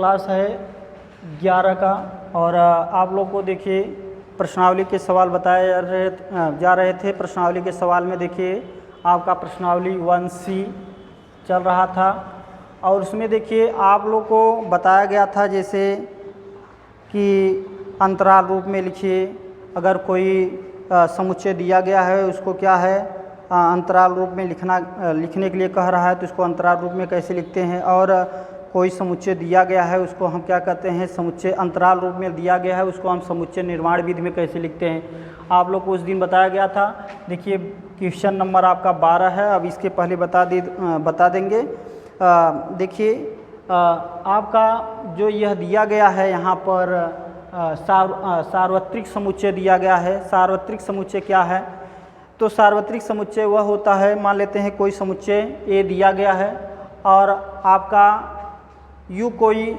Class है 11 का और आप लोग को देखिए प्रश्नावली के सवाल बताए जा रहे थे। प्रश्नावली के सवाल में देखिए आपका प्रश्नावली 1C चल रहा था और उसमें देखिए आप लोग को बताया गया था जैसे कि अंतराल रूप में लिखिए। अगर कोई समुच्चय दिया गया है उसको क्या है अंतराल रूप में लिखने के लिए कह रहा है तो उसको अंतराल रूप में कैसे लिखते हैं। और कोई समुच्चय दिया गया है उसको हम क्या कहते हैं समुच्चय अंतराल रूप में दिया गया है उसको हम समुच्चय निर्माण विधि में कैसे लिखते हैं। आप लोग को उस दिन बताया गया था। देखिए क्वेश्चन नंबर आपका 12 है। अब इसके पहले बता देंगे। देखिए आपका जो यह दिया गया है यहाँ पर सार्वत्रिक समुच्चय दिया गया है। सार्वत्रिक समुच्चय क्या है? तो सार्वत्रिक समुच्चय वह होता है, मान लेते हैं कोई समुच्चय ए दिया गया है और आपका यू कोई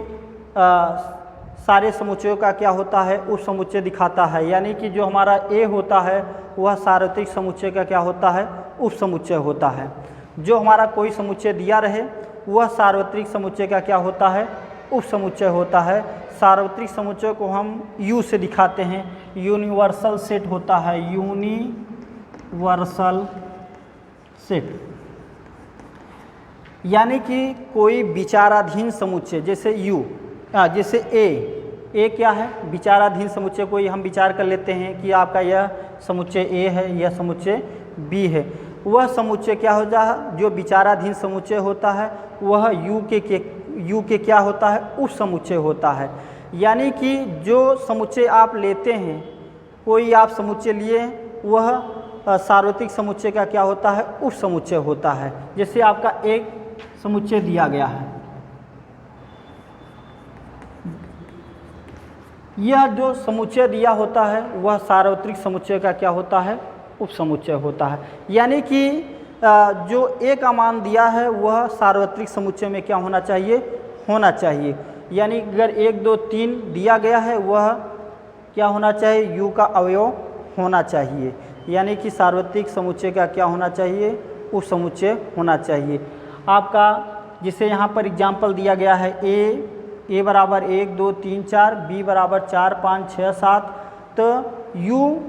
सारे समुच्चयों का क्या होता है उप समुच्चय दिखाता है। यानी कि जो हमारा ए होता है वह सार्वत्रिक समुच्चय का क्या होता है उप समुच्चय होता है। जो हमारा कोई समुच्चय दिया रहे वह सार्वत्रिक समुच्चय का क्या होता है उप समुच्चय होता है। सार्वत्रिक समुच्चय को हम यू से दिखाते हैं, यूनिवर्सल सेट होता है, यूनिवर्सल सेट। यानी कि कोई विचाराधीन समुच्चय जैसे यू जैसे ए क्या है विचाराधीन समुच्चय। कोई हम विचार कर लेते हैं कि आपका यह समुच्चय ए है यह समुच्चय बी है। वह समुच्चय क्या हो जाए जो विचाराधीन समुच्चय होता है वह यू के क्या होता है उप समुच्चय होता है। यानी कि जो समुच्चय आप लेते हैं कोई आप समुच्चय लिए वह सार्वत्रिक समुच्चय का क्या होता है उप समुच्चय होता है। जैसे आपका एक समुच्चय दिया गया है, यह जो समुच्चय दिया होता है वह सार्वत्रिक समुच्चय का क्या होता है उप समुच्चय होता है। यानी कि जो ए का मान दिया है वह सार्वत्रिक समुच्चय में क्या होना चाहिए। यानी अगर 1 2 3 दिया गया है वह क्या होना चाहिए यू का अवयव होना चाहिए। यानी कि सार्वत्रिक समुच्चय का क्या होना चाहिए उप समुच्चय होना चाहिए। आपका जिसे यहाँ पर एग्जाम्पल दिया गया है ए बराबर 1 2 3 4, बी बराबर 4 5 6 7। तो यू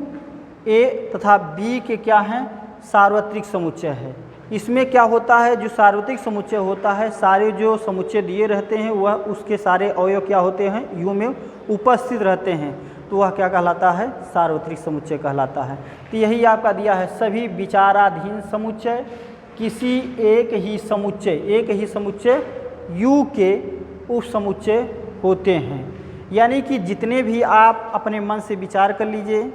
ए तथा बी के क्या हैं सार्वत्रिक समुच्चय है। इसमें क्या होता है जो सार्वत्रिक समुच्चय होता है सारे जो समुच्चय दिए रहते हैं वह उसके सारे अवयव क्या होते हैं यू में उपस्थित रहते हैं तो वह क्या कहलाता है सार्वत्रिक समुच्चय कहलाता है। तो यही आपका दिया है सभी विचाराधीन समुच्चय किसी एक ही समुच्चय यू के उप समुच्चय होते हैं। यानी कि जितने भी आप अपने मन से विचार कर लीजिए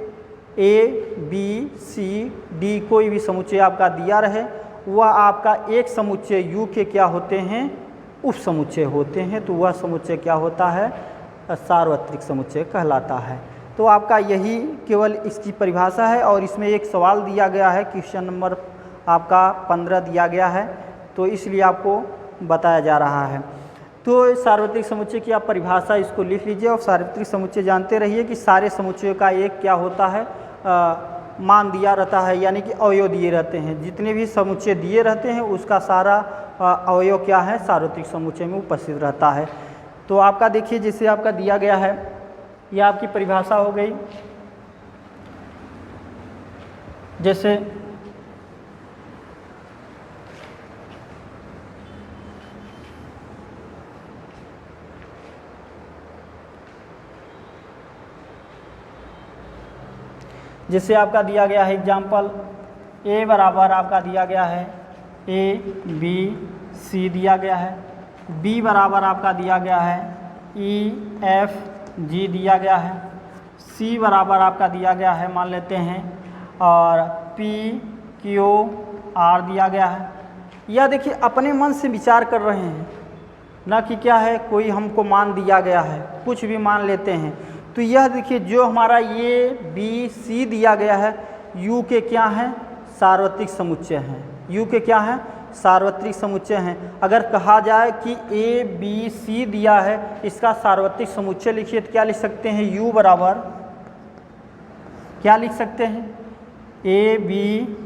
ए बी सी डी कोई भी समुच्चय आपका दिया रहे वह आपका एक समुच्चय यू के क्या होते हैं उप समुच्चय होते हैं। तो वह समुच्चय क्या होता है सार्वत्रिक समुच्चय कहलाता है। तो आपका यही केवल इसकी परिभाषा है। और इसमें एक सवाल दिया गया है क्वेश्चन नंबर आपका 15 दिया गया है तो इसलिए आपको बताया जा रहा है। तो सार्वत्रिक समुच्चय की आप परिभाषा इसको लिख लीजिए और सार्वत्रिक समुच्चय जानते रहिए कि सारे समुच्चयों का एक क्या होता है मान दिया रहता है। यानी कि अवयव दिए रहते हैं। जितने भी समुच्चय दिए रहते हैं उसका सारा अवयव क्या है सार्वत्रिक समुच्चय में उपस्थित रहता है। तो आपका देखिए जैसे आपका दिया गया है यह आपकी परिभाषा हो गई। जैसे आपका दिया गया है एग्जाम्पल ए बराबर आपका दिया गया है ए बी सी दिया गया है, बी बराबर आपका दिया गया है ई एफ जी दिया गया है, सी बराबर आपका दिया गया है मान लेते हैं और पी क्यू आर दिया गया है। यह देखिए अपने मन से विचार कर रहे हैं ना कि क्या है कोई हमको मान दिया गया है कुछ भी मान लेते हैं। तो यह देखिए जो हमारा ये बी सी दिया गया है यू के क्या हैं सार्वत्रिक समुच्चय हैं। यू के क्या हैं सार्वत्रिक समुच्चय हैं। अगर कहा जाए कि ए बी सी दिया है इसका सार्वत्रिक समुच्चय लिखिए तो क्या लिख सकते हैं यू बराबर क्या लिख सकते हैं A B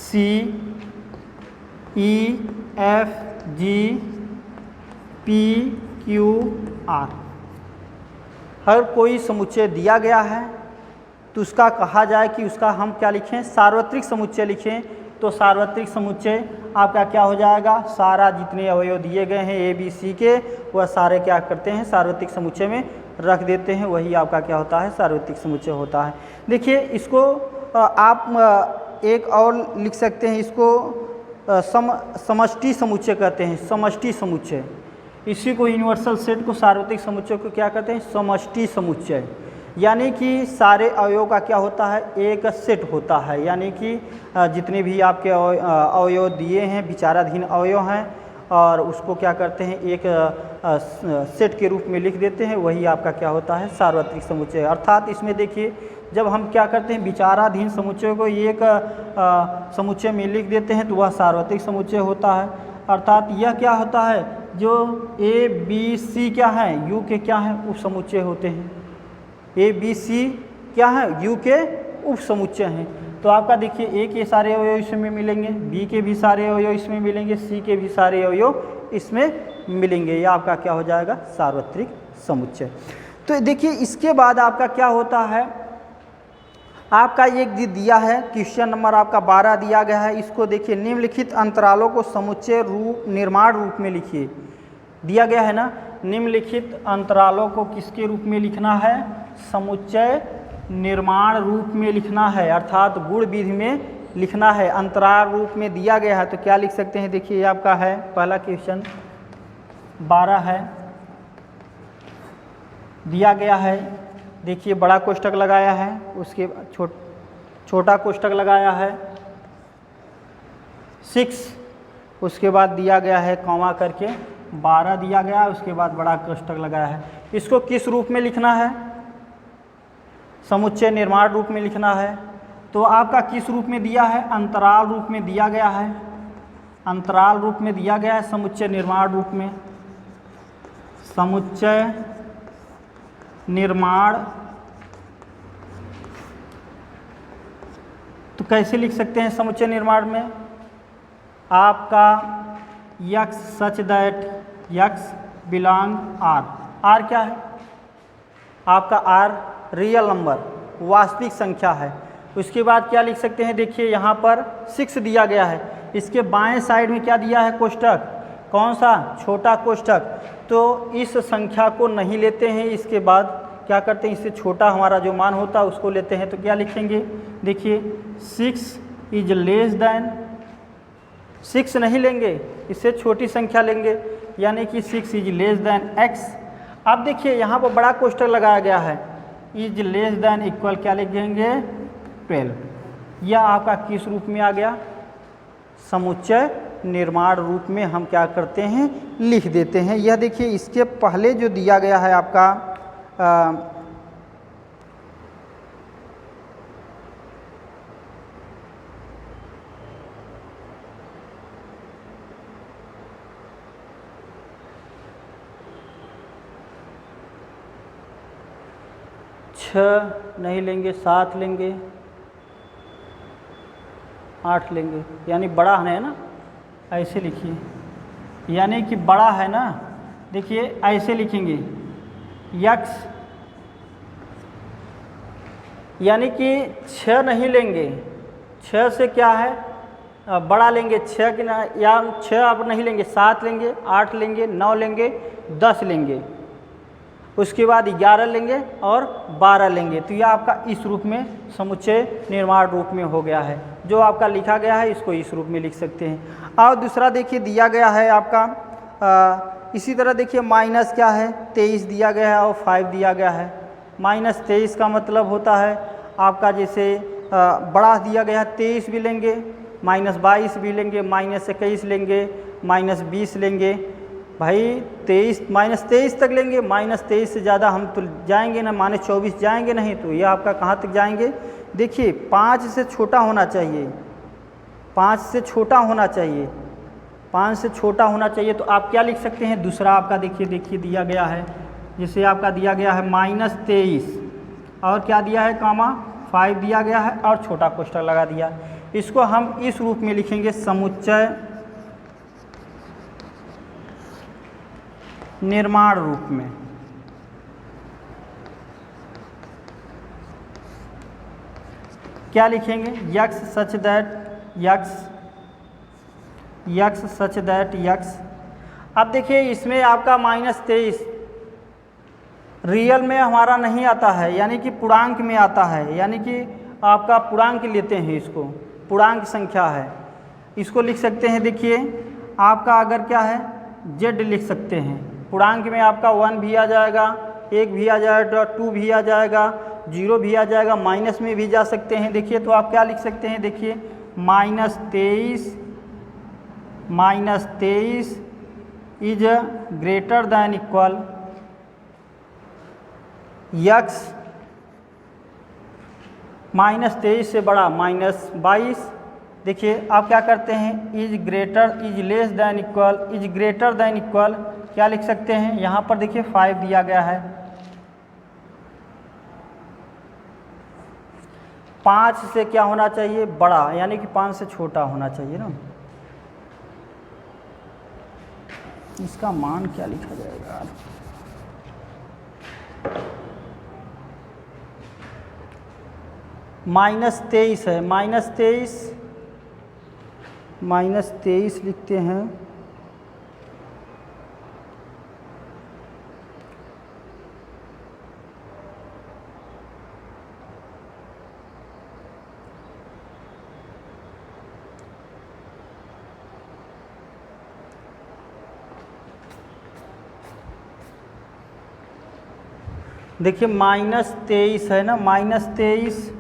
C E F G P Q R. हर कोई समुच्चय दिया गया है तो उसका कहा जाए कि उसका हम क्या लिखें, सार्वत्रिक समुच्चय लिखें। तो सार्वत्रिक समुच्चय आपका क्या हो जाएगा, सारा जितने अवयव दिए गए हैं ए बी सी के वह सारे क्या करते हैं सार्वत्रिक समुच्चय में रख देते हैं, वही आपका क्या होता है सार्वत्रिक समुच्चय होता है। देखिए इसको आप एक और लिख सकते हैं, इसको समष्टि समुच्चय कहते हैं, समष्टि समुच्चय। इसी को यूनिवर्सल सेट को सार्वत्रिक समुच्चय को क्या कहते हैं, समष्टि समुच्चय। यानी कि सारे अवयवों का क्या होता है, एक सेट होता है। यानी कि जितने भी आपके अवयव दिए हैं विचाराधीन अवयव हैं और उसको क्या करते हैं एक सेट के रूप में लिख देते हैं, वही आपका क्या होता है सार्वत्रिक समुच्चय। अर्थात इसमें देखिए जब हम क्या करते हैं विचाराधीन समुच्चय को एक समुच्चय में लिख देते हैं तो वह सार्वत्रिक समुच्चय होता है। अर्थात यह क्या होता है, जो ए बी सी क्या है यू के क्या हैं उप समुच्चय होते हैं। ए बी सी क्या है यू के उप समुच्चय हैं। तो आपका देखिए ए के सारे अवयव इसमें मिलेंगे, बी के भी सारे अवयव इसमें मिलेंगे, सी के भी सारे अवयव इसमें मिलेंगे। यह आपका क्या हो जाएगा सार्वत्रिक समुच्चय। तो देखिए इसके बाद आपका क्या होता है, आपका एक दिया है क्वेश्चन नंबर आपका 12 दिया गया है। इसको देखिए निम्नलिखित अंतरालों को समुच्चय रूप निर्माण रूप में लिखिए। दिया गया है ना, निम्नलिखित अंतरालों को किसके रूप में लिखना है, समुच्चय निर्माण रूप में लिखना है, अर्थात गुण विधि में लिखना है। अंतराल रूप में दिया गया है तो क्या लिख सकते हैं, देखिए ये आपका है पहला क्वेश्चन 12 है, दिया गया है। देखिए बड़ा कोष्ठक लगाया है, उसके छोटा कोष्ठक लगाया है 6, उसके बाद दिया गया है कॉमा करके 12 दिया गया है, उसके बाद बड़ा कोष्ठक लगाया है। इसको किस रूप में लिखना है, समुच्चय निर्माण रूप में लिखना है। तो आपका किस रूप में दिया है, अंतराल रूप में दिया गया है, अंतराल रूप में दिया गया है समुच्चय निर्माण रूप में। समुच्चय निर्माण तो कैसे लिख सकते हैं समुच्चय निर्माण में, आपका x such that x belong R. R क्या है, आपका आर रियल नंबर वास्तविक संख्या है। उसके बाद क्या लिख सकते हैं, देखिए यहाँ पर 6 दिया गया है, इसके बाएं साइड में क्या दिया है कोष्ठक, कौन सा, छोटा कोष्ठक। तो इस संख्या को नहीं लेते हैं, इसके बाद क्या करते हैं, इससे छोटा हमारा जो मान होता है उसको लेते हैं। तो क्या लिखेंगे, देखिए 6 इज लेस दैन, 6 नहीं लेंगे, इससे छोटी संख्या लेंगे, यानी कि 6 इज लेस दैन x। अब देखिए यहाँ पर बड़ा कोष्ठक लगाया गया है, इज लेस दैन इक्वल क्या लिखेंगे 12। यह आपका किस रूप में आ गया, समुच्चय निर्माण रूप में हम क्या करते हैं लिख देते हैं। यह देखिए इसके पहले जो दिया गया है आपका 6 नहीं लेंगे, 7 लेंगे, 8 लेंगे, यानी बड़ा है ना, ऐसे लिखिए, यानी कि बड़ा है ना, देखिए ऐसे लिखेंगे यक्स, यानी कि 6 नहीं लेंगे, 6 से क्या है बड़ा लेंगे, 6 की ना, या 6 आप नहीं लेंगे, 7 लेंगे, 8 लेंगे, 9 लेंगे, 10 लेंगे, उसके बाद 11 लेंगे और 12 लेंगे। तो यह आपका इस रूप में समुच्चय निर्माण रूप में हो गया है। जो आपका लिखा गया है इसको इस रूप में लिख सकते हैं। और दूसरा देखिए दिया गया है आपका इसी तरह देखिए माइनस क्या है 23 दिया गया है और 5 दिया गया है। -23 का मतलब होता है आपका जैसे बड़ा दिया गया है 23 भी लेंगे, -22 भी लेंगे, -21 लेंगे, -20 लेंगे, भाई 23 तक लेंगे, -23 से ज़्यादा हम तो जाएंगे ना, -24 जाएंगे नहीं। तो ये आपका कहाँ तक जाएंगे, देखिए 5 से छोटा होना चाहिए, 5 से छोटा होना चाहिए, 5 से छोटा होना चाहिए। तो आप क्या लिख सकते हैं, दूसरा आपका देखिए दिया गया है, जैसे आपका दिया गया है -23 और क्या दिया है कामा 5 दिया गया है और छोटा कोष्ठक लगा दिया। इसको हम इस रूप में लिखेंगे समुच्चय निर्माण रूप में। क्या लिखेंगे? X such that x such that x. अब देखिए इसमें आपका -23 रियल में हमारा नहीं आता है, यानी कि पूर्णांक में आता है, यानी कि आपका पूर्णांक लेते हैं, इसको पूर्णांक संख्या है, इसको लिख सकते हैं। देखिए आपका अगर क्या है जेड लिख सकते हैं, पूर्णांक में आपका 1 भी आ जाएगा, 1 भी आ जाएगा, 2 भी आ जाएगा, 0 भी आ जाएगा, माइनस में भी जा सकते हैं। देखिए तो आप क्या लिख सकते हैं? देखिए -23 is greater than equal x, -23 से बड़ा -22। देखिए आप क्या करते हैं? Is less than equal, is greater than equal क्या लिख सकते हैं? यहाँ पर देखिए 5 दिया गया है, 5 से क्या होना चाहिए? बड़ा, यानी कि 5 से छोटा होना चाहिए ना। इसका मान क्या लिखा जाएगा? -23 है, -23 लिखते हैं। देखिए -23 है ना, -23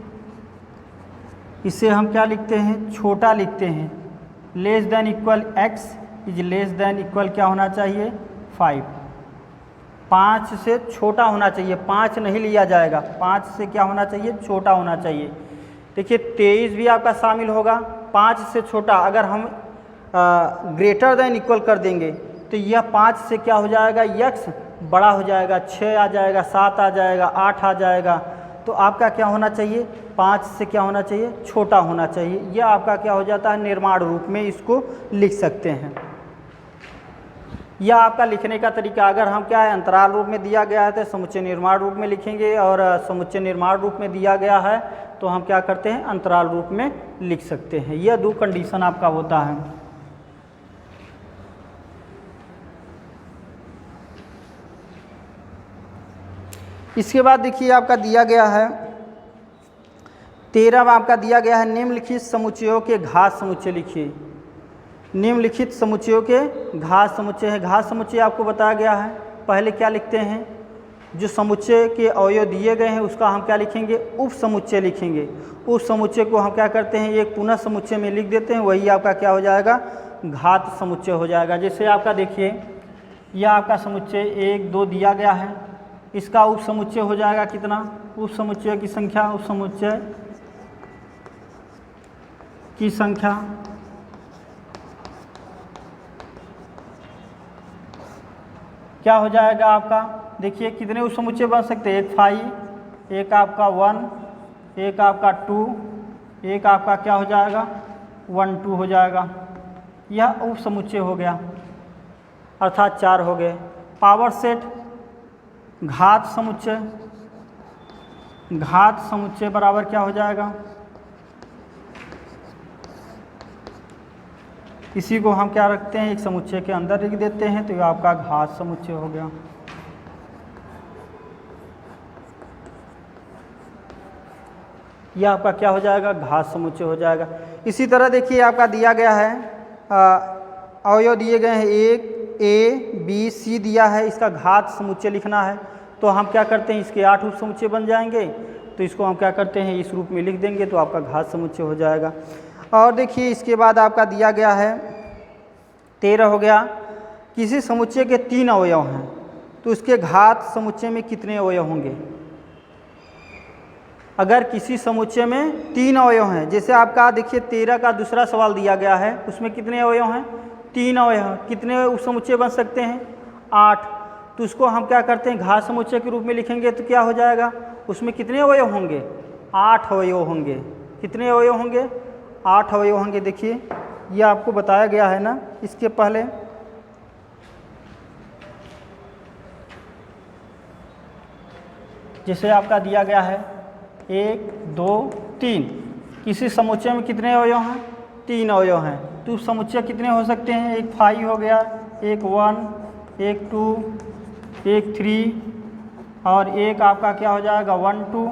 इसे हम क्या लिखते हैं? छोटा लिखते हैं। Less than equal x is less than equal क्या होना चाहिए? 5। 5 से छोटा होना चाहिए, 5 नहीं लिया जाएगा, 5 से क्या होना चाहिए? छोटा होना चाहिए। देखिए 23 भी आपका शामिल होगा, 5 से छोटा। अगर हम ग्रेटर दैन इक्वल कर देंगे तो यह 5 से क्या हो जाएगा? यक्स बड़ा हो जाएगा, 6 आ जाएगा, 7 आ जाएगा, 8 आ जाएगा। तो आपका क्या होना चाहिए? 5 से क्या होना चाहिए? छोटा होना चाहिए। यह आपका क्या हो जाता है? निर्माण रूप में इसको लिख सकते हैं। यह आपका लिखने का तरीका। अगर हम क्या है अंतराल रूप में दिया गया है तो समुच्चय निर्माण रूप में लिखेंगे, और समुच्चय निर्माण रूप में दिया गया है तो हम क्या करते हैं? अंतराल रूप में लिख सकते हैं। यह 2 कंडीशन आपका होता है। इसके बाद देखिए आपका दिया गया है 13 आपका दिया गया है निम्नलिखित समुच्चयों के घात समुच्चय लिखिए। निम्नलिखित समुच्चयों के घात समुच्चय है। घात समुच्चय आपको बताया गया है। पहले क्या लिखते हैं? जो समुच्चय के अवयव दिए गए हैं उसका हम क्या लिखेंगे? उप समुच्चय लिखेंगे। उस समुच्चय को हम क्या करते हैं? एक पुनः समुच्चय में लिख देते हैं, वही आपका क्या हो जाएगा? घात समुच्चय हो जाएगा। जैसे आपका देखिए यह आपका समुच्चय 1 2 दिया गया है, इसका उप समुच्चय हो जाएगा कितना? उप समुच्चय की संख्या, उप समुच्चय की संख्या क्या हो जाएगा आपका? देखिए कितने उप समुच्चय बन सकते हैं? एक 5, एक आपका 1, एक आपका 2, एक आपका क्या हो जाएगा? 1 2 हो जाएगा। यह उप समुच्चय हो गया, अर्थात 4 हो गए। पावर सेट घात समुच्चय, घात समुच्चय बराबर क्या हो जाएगा? इसी को हम क्या रखते हैं? एक समुच्चय के अंदर लिख देते हैं, तो ये आपका घात समुच्चय हो गया। यह आपका क्या हो जाएगा? घात समुच्चय हो जाएगा। इसी तरह देखिए आपका दिया गया है अवयव दिए गए हैं, 1 A B C दिया है, इसका घात समुच्चय लिखना है तो हम क्या करते हैं? इसके 8 उप समुच्चय बन जाएंगे, तो इसको हम क्या करते हैं? इस रूप में लिख देंगे तो आपका घात समुच्चय हो जाएगा। और देखिए इसके बाद आपका दिया गया है 13 हो गया। किसी समुच्चय के 3 अवयव हैं तो उसके घात समुच्चय में कितने अवयव होंगे? अगर किसी समुच्चय में 3 अवयव हैं, जैसे आपका देखिए 13 का दूसरा सवाल दिया गया है, उसमें कितने अवयव हैं? 3 अवयव। कितने उप समुच्चय बन सकते हैं? 8। तो उसको हम क्या करते हैं? घात समुच्चय के रूप में लिखेंगे तो क्या हो जाएगा? उसमें कितने अवयव होंगे? 8 अवयव होंगे। कितने अवयव होंगे? 8 अवयव होंगे। देखिए ये आपको बताया गया है ना इसके पहले। जैसे आपका दिया गया है 1 2 3, किसी समुच्चय में कितने अवयव हैं? 3 अवयव हैं। तो समुच्चय कितने हो सकते हैं? एक 5 हो गया, एक 1, एक 2, एक 3 और एक आपका क्या हो जाएगा 1 2,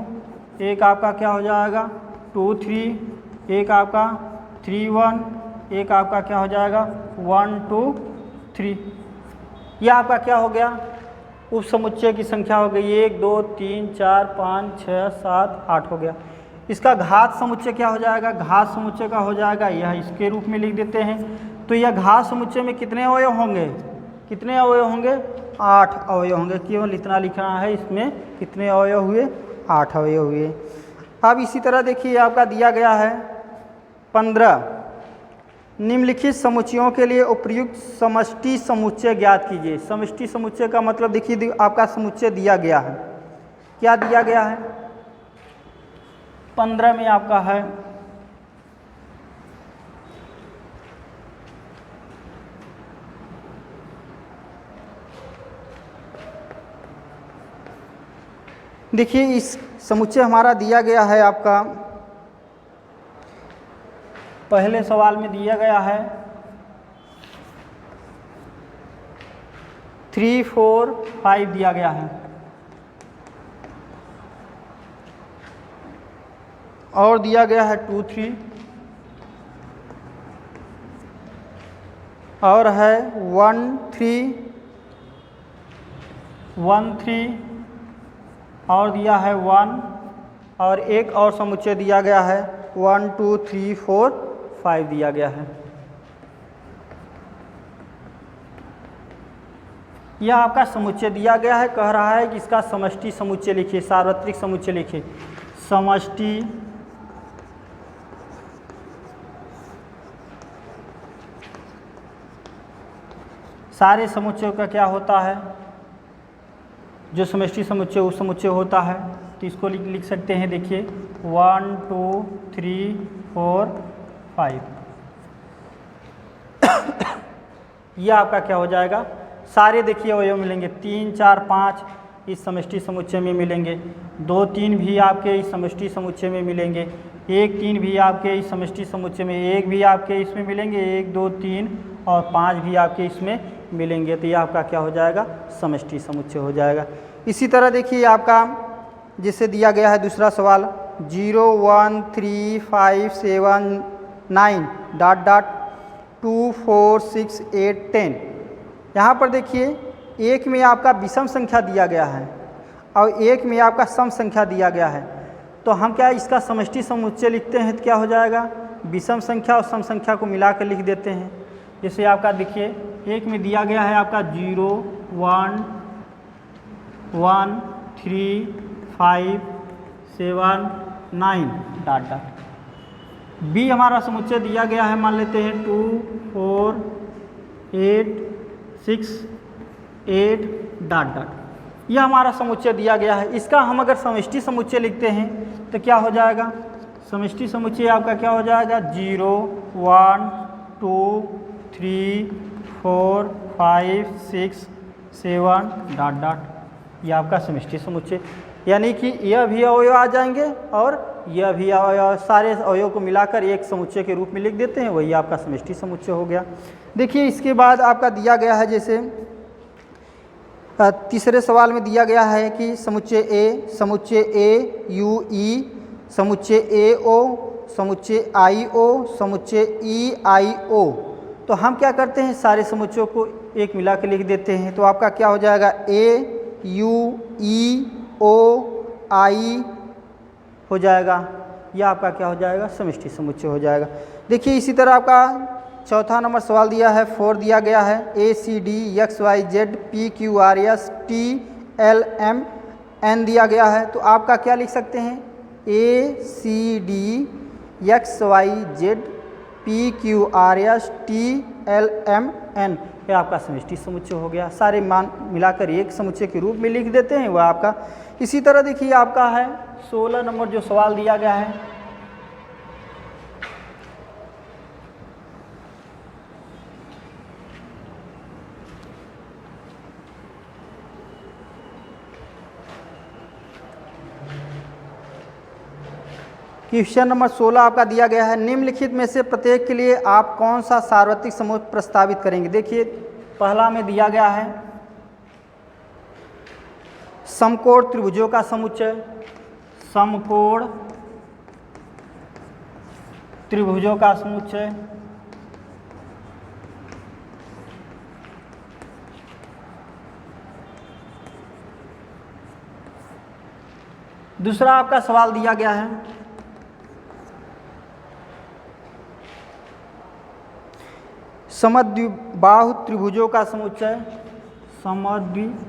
एक आपका क्या हो जाएगा 2 3, एक आपका 3 1, एक आपका क्या हो जाएगा 1 2 3। यह आपका क्या हो गया? उप समुच्चय की संख्या हो गई 1 2 3 4 5 6 7 8 हो गया। इसका घात समुच्चय क्या हो जाएगा? घात समुच्चय का हो जाएगा यह इसके रूप में लिख देते हैं। तो यह घात समुच्चय में कितने अवयव होंगे? कितने अवयव होंगे? 8 अवयव होंगे। केवल इतना लिखना है, इसमें कितने अवयव हुए? 8 अवयव हुए। अब इसी तरह देखिए आपका दिया गया है 15, निम्नलिखित समुच्चयों के लिए उपयुक्त समष्टि समुच्चय ज्ञात कीजिए। समष्टि समुच्चय का मतलब देखिए आपका समुच्चय दिया गया है, क्या दिया गया है? 15 में आपका है देखिए इस समुच्चय हमारा दिया गया है आपका पहले सवाल में दिया गया है 3 4 5 दिया गया है और दिया गया है 2 3 और है 1 3 1 3 और दिया है 1 और एक और समुच्चय दिया गया है 1 2 3 4 5 दिया गया है। यह आपका समुच्चय दिया गया है, कह रहा है कि इसका समष्टि समुच्चय लिखिए, सार्वत्रिक समुच्चय लिखिए। समष्टि सारे समुच्चयों का क्या होता है? जो समष्टि समुच्चय उस समुच्चय होता है, तो इसको लिख सकते हैं। देखिए 1 2 3 4 5 यह आपका क्या हो जाएगा? सारे देखिए अवयव मिलेंगे। 3 4 5 इस समष्टि समुच्चय में मिलेंगे, 2 3 भी आपके इस समष्टि समुच्चय में मिलेंगे, 1 3 भी आपके इस समष्टि समुच्चय में, 1 भी आपके इसमें मिलेंगे, 1 2 3 और 5 भी आपके इसमें मिलेंगे। तो ये आपका क्या हो जाएगा? समष्टि समुच्चय हो जाएगा। इसी तरह देखिए आपका जिसे दिया गया है दूसरा सवाल 0 1 3 5 7 9 डॉट डॉट 2 4 6 8 10। यहाँ पर देखिए एक में आपका विषम संख्या दिया गया है और एक में आपका सम संख्या दिया गया है। तो हम क्या इसका समष्टि समुच्चय लिखते हैं तो क्या हो जाएगा? विषम संख्या और सम संख्या को मिलाकर लिख देते हैं। जैसे आपका देखिए एक में दिया गया है आपका 0 1 1 3 5 7 9 डॉट डॉट। बी हमारा समुच्चय दिया गया है, मान लेते हैं 2 4 8 6 8 डॉट डॉट। यह हमारा समुच्चय दिया गया है। इसका हम अगर समष्टि समुच्चय लिखते हैं तो क्या हो जाएगा? समष्टि समुच्चय आपका क्या हो जाएगा? 0 1 2 3 4 5 6 7 डॉट डॉट। यह आपका समष्टि समुच्चय, यानी कि यह भी अवयव आ जाएंगे और यह भी अवयव, सारे अवयव को मिलाकर एक समुच्चय के रूप में लिख देते हैं, वही आपका समष्टि समुच्चय हो गया। देखिए इसके बाद आपका दिया गया है, जैसे तीसरे सवाल में दिया गया है कि समुच्चय ए यू ई, समुच्चय ए ओ, समुच्चय आई ओ, समुच्चय ई आई ओ। तो हम क्या करते हैं? सारे समुच्चयों को एक मिला के लिख देते हैं। तो आपका क्या हो जाएगा? ए यू ई ओ आई हो जाएगा। यह आपका क्या हो जाएगा? समष्टि समुच्चय हो जाएगा। देखिए इसी तरह आपका चौथा नंबर सवाल दिया है 4 दिया गया है A C D X Y Z P Q R S T L M N दिया गया है। तो आपका क्या लिख सकते हैं? A C D X Y Z P Q R S T L M N, यह आपका समष्टि समुच्चय हो गया। सारे मान मिलाकर एक समुच्चय के रूप में लिख देते हैं, वह आपका। इसी तरह देखिए आपका है 16 नंबर जो सवाल दिया गया है, क्वेश्चन नंबर 16 आपका दिया गया है, निम्नलिखित में से प्रत्येक के लिए आप कौन सा सार्वत्रिक समूह प्रस्तावित करेंगे। देखिए पहला में दिया गया है समकोण त्रिभुजों का समुच्चय, समकोण त्रिभुजों का समुच्चय। दूसरा आपका सवाल दिया गया है समद्विबाहु त्रिभुजों का समुच्चय, समद्विबाहु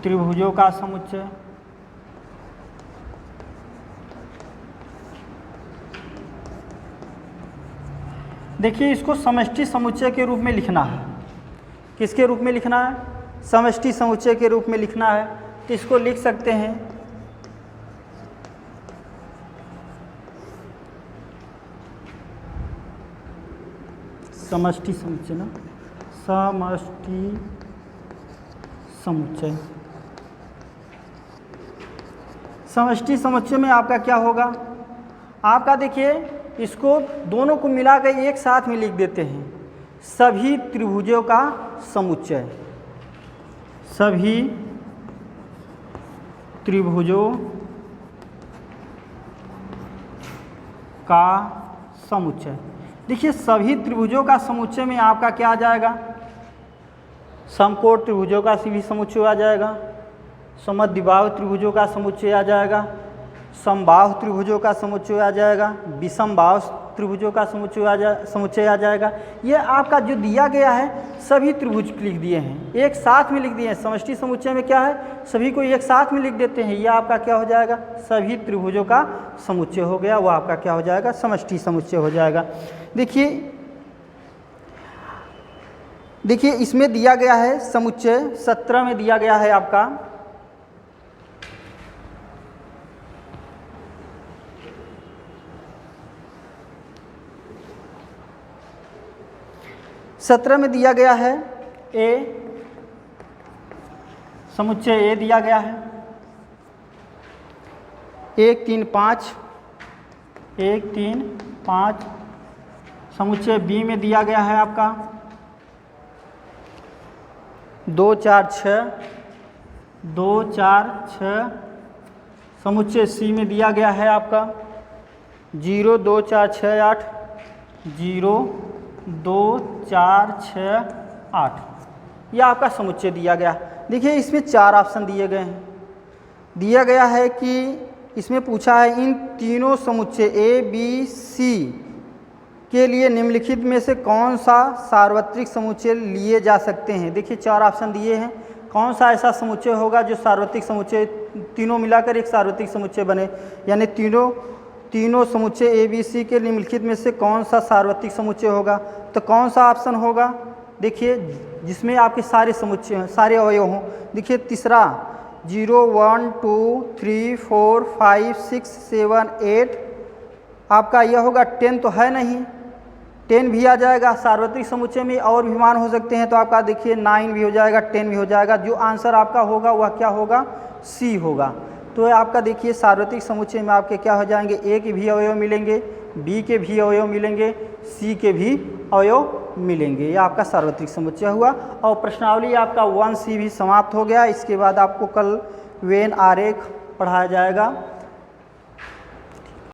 त्रिभुजों का समुच्चय। देखिए इसको समष्टि समुच्चय के रूप में लिखना है। किसके रूप में लिखना है? समष्टि समुच्चय के रूप में लिखना है। तो इसको लिख सकते हैं समष्टि समुच्चय ना, समष्टि समुच्चय। समष्टि समुच्चय में आपका क्या होगा? आपका देखिए इसको दोनों को मिलाकर एक साथ में लिख देते हैं, सभी त्रिभुजों का समुच्चय, सभी त्रिभुजों का समुच्चय। देखिए सभी त्रिभुजों का समुच्चय में आपका क्या आ जाएगा? समकोण त्रिभुजों का भी समुच्चय आ जाएगा, समद्विबाहु त्रिभुजों का समुच्चय आ जाएगा, समबाहु त्रिभुजों का समुच्चय आ जाएगा, विषमबाहु त्रिभुजों का समुच्चय आ जाएगा। ये आपका जो दिया गया है सभी त्रिभुज लिख दिए हैं, एक साथ में लिख दिए हैं। समष्टि समुच्चय में क्या है? सभी को एक साथ में लिख देते हैं। ये आपका क्या हो जाएगा? सभी त्रिभुजों का समुच्चय हो गया, वो आपका क्या हो जाएगा? समष्टि समुच्चय हो जाएगा। देखिए इसमें दिया गया है समुच्चय 17 में दिया गया है आपका दिया गया है ए, समुच्चय ए दिया गया है 1 3 5, 1 3 5। समुच्चय बी में दिया गया है आपका 2 4 6, 2 4 6। समुच्चय सी में दिया गया है आपका 0 2 4 6 8, 0 2 4 6 8। यह आपका समुच्चय दिया गया। देखिए इसमें 4 ऑप्शन दिए गए हैं। दिया गया है कि इसमें पूछा है इन तीनों समुच्चय ए बी सी के लिए निम्नलिखित में से कौन सा सार्वत्रिक समुच्चय लिए जा सकते हैं। देखिए 4 ऑप्शन दिए हैं, कौन सा ऐसा समुच्चय होगा जो सार्वत्रिक समुच्चय तीनों मिलाकर एक सार्वत्रिक समुच्चय बने, यानी तीनों समुच्चय ए बी सी के निम्नलिखित में से कौन सा सार्वत्रिक समुच्चय होगा। तो कौन सा ऑप्शन होगा? देखिए जिसमें आपके सारे समुच्चय सारे अवयव हों। देखिए तीसरा 0 1 2 3 4 5 6 7 8 आपका यह होगा। 10 तो है नहीं, 10 भी आ जाएगा सार्वत्रिक समुच्चय में, और भी मान हो सकते हैं। तो आपका देखिए 9 भी हो जाएगा, 10 भी हो जाएगा। जो आंसर आपका होगा वह क्या होगा? सी होगा। तो आपका देखिए सार्वत्रिक समुच्चय में आपके क्या हो जाएंगे? ए के भी अवयव मिलेंगे, बी के भी अवयव मिलेंगे, सी के भी अवयव मिलेंगे। ये आपका सार्वत्रिक समुच्चय हुआ। और प्रश्नावली आपका 1C भी समाप्त हो गया। इसके बाद आपको कल वेन आरेख पढ़ाया जाएगा।